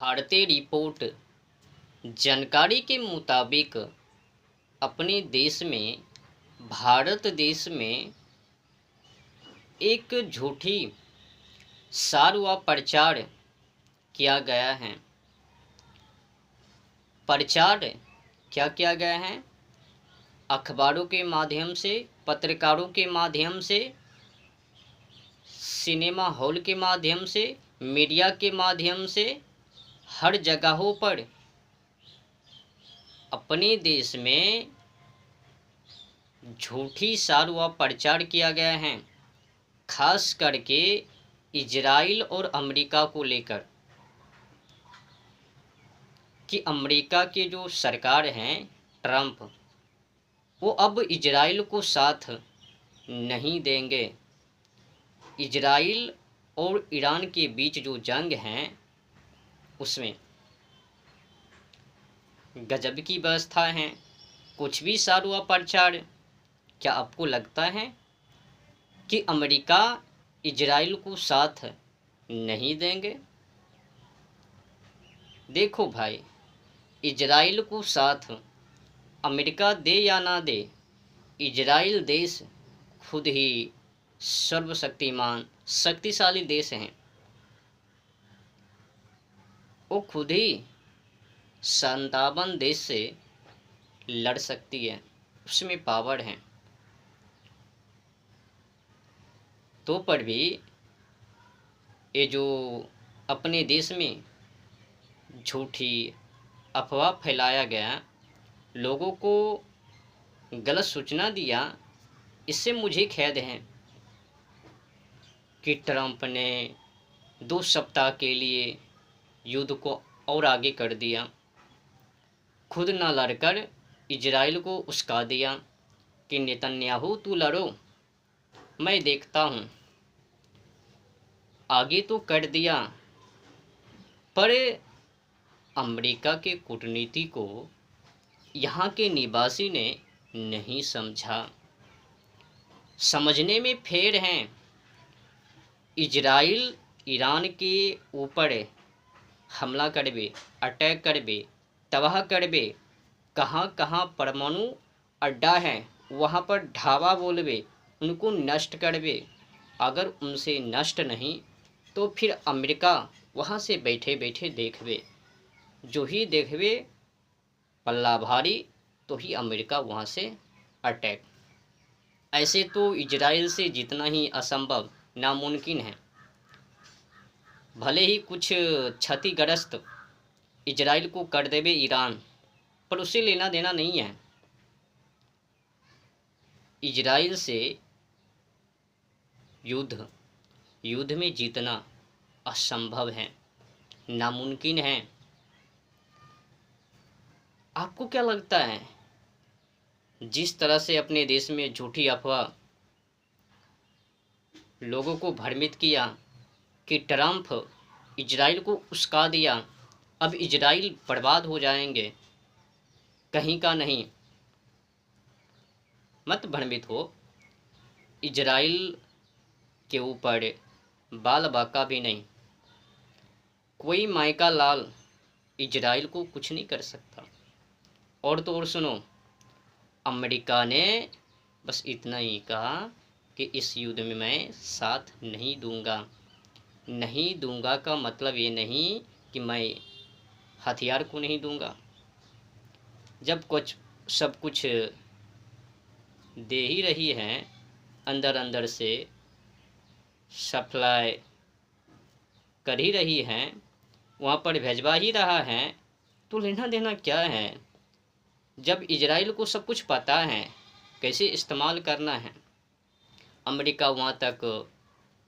भारतीय रिपोर्ट जानकारी के मुताबिक अपने देश में भारत देश में एक झूठी सार व प्रचार किया गया है। प्रचार क्या किया गया है? अखबारों के माध्यम से, पत्रकारों के माध्यम से, सिनेमा हॉल के माध्यम से, मीडिया के माध्यम से, हर जगहों पर अपने देश में झूठी सार व प्रचार किया गया है, खास करके इजराइल और अमेरिका को लेकर कि अमेरिका के जो सरकार हैं ट्रंप, वो अब इजराइल को साथ नहीं देंगे। इजराइल और ईरान के बीच जो जंग हैं उसमें गजब की व्यवस्था है, कुछ भी सार व प्रचार। क्या आपको लगता है कि अमेरिका इजराइल को साथ नहीं देंगे? देखो भाई, इजराइल को साथ अमेरिका दे या ना दे, इजराइल देश खुद ही सर्वशक्तिमान शक्तिशाली देश हैं। वो खुद ही 57 देश से लड़ सकती है, उसमें पावर है। तो पर भी ये जो अपने देश में झूठी अफवाह फैलाया गया, लोगों को गलत सूचना दिया, इससे मुझे खेद है कि ट्रंप ने 2 सप्ताह के लिए युद्ध को और आगे कर दिया, खुद न लड़कर इजराइल को उस्का दिया कि नेतन्याहू तू लड़ो, मैं देखता हूँ। आगे तो कर दिया, पर अमेरिका के कूटनीति को यहाँ के निवासी ने नहीं समझा। समझने में फेर हैं। इजराइल ईरान के ऊपर हमला करबे, अटैक करबे, तबाह करबे, कहाँ कहाँ परमाणु अड्डा है वहाँ पर ढाबा बोलबे, उनको नष्ट करबे। अगर उनसे नष्ट नहीं तो फिर अमेरिका वहाँ से बैठे बैठे देखबे, जो ही देखबे पल्ला भारी तो ही अमेरिका वहाँ से अटैक। ऐसे तो इजराइल से जितना ही असंभव नामुमकिन है। भले ही कुछ क्षतिग्रस्त इजराइल को कर देवे ईरान, पर उससे लेना देना नहीं है। इजराइल से युद्ध में जीतना असंभव है, नामुमकिन है। आपको क्या लगता है, जिस तरह से अपने देश में झूठी अफवाह लोगों को भ्रमित किया कि ट्रंप इजराइल को उस्का दिया, अब इजराइल बर्बाद हो जाएंगे, कहीं का नहीं, मत भ्रमित हो। इजराइल के ऊपर बाल बाका भी नहीं, कोई मायका लाल इजराइल को कुछ नहीं कर सकता। और तो और सुनो, अमेरिका ने बस इतना ही कहा कि इस युद्ध में मैं साथ नहीं दूंगा। नहीं दूंगा का मतलब ये नहीं कि मैं हथियार को नहीं दूंगा। जब कुछ सब कुछ दे ही रही है, अंदर अंदर से सप्लाई कर ही रही है, वहाँ पर भेजवा ही रहा है, तो लेना देना क्या है? जब इजराइल को सब कुछ पता है कैसे इस्तेमाल करना है, अमेरिका वहाँ तक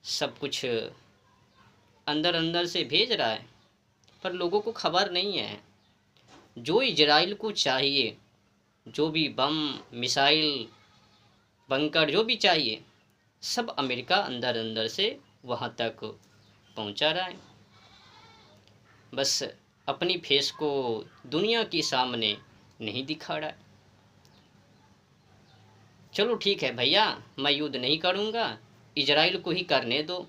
सब कुछ अंदर अंदर से भेज रहा है, पर लोगों को खबर नहीं है। जो इजराइल को चाहिए, जो भी बम, मिसाइल, बंकर जो भी चाहिए, सब अमेरिका अंदर अंदर से वहाँ तक पहुँचा रहा है। बस अपनी फेस को दुनिया के सामने नहीं दिखा रहा है। चलो ठीक है भैया, मैं युद्ध नहीं करूँगा, इजराइल को ही करने दो।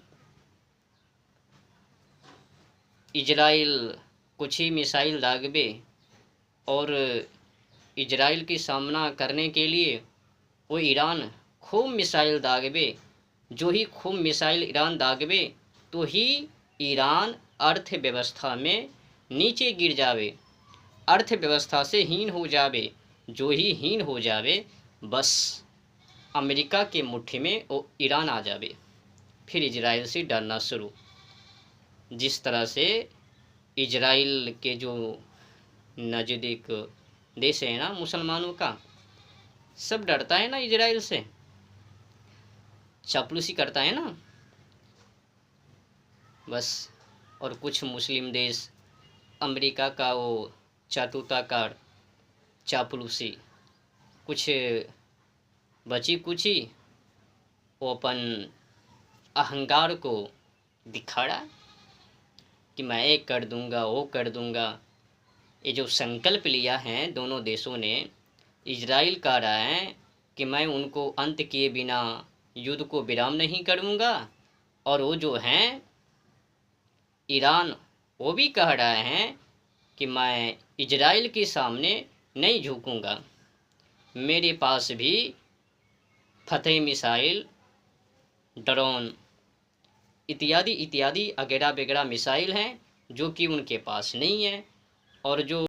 इजराइल कुछ ही मिसाइल दागबे और इजराइल की सामना करने के लिए वो ईरान खूब मिसाइल दागबे। जो ही खूब मिसाइल ईरान दागबे तो ही ईरान अर्थव्यवस्था में नीचे गिर जावे, अर्थव्यवस्था से हीन हो जावे। जो ही हीन हो जावे बस अमेरिका के मुट्ठी में वो ईरान आ जावे, फिर इजराइल से डरना शुरू। जिस तरह से इजराइल के जो नज़दीक देश है ना मुसलमानों का, सब डरता है ना इजराइल से, चापलूसी करता है ना बस। और कुछ मुस्लिम देश अमेरिका का वो चातुताकार चापलूसी, कुछ बची कुची वो अपन अहंकार को दिखाड़ा कि मैं ये कर दूंगा वो कर दूंगा। ये जो संकल्प लिया है दोनों देशों ने, इजराइल कह रहा है कि मैं उनको अंत किए बिना युद्ध को विराम नहीं करूंगा, और वो जो हैं ईरान वो भी कह रहा है कि मैं इजराइल के सामने नहीं झुकूंगा, मेरे पास भी फतेह मिसाइल, ड्रोन इत्यादि इत्यादि अगैरा वगैरह मिसाइल हैं जो कि उनके पास नहीं है। और जो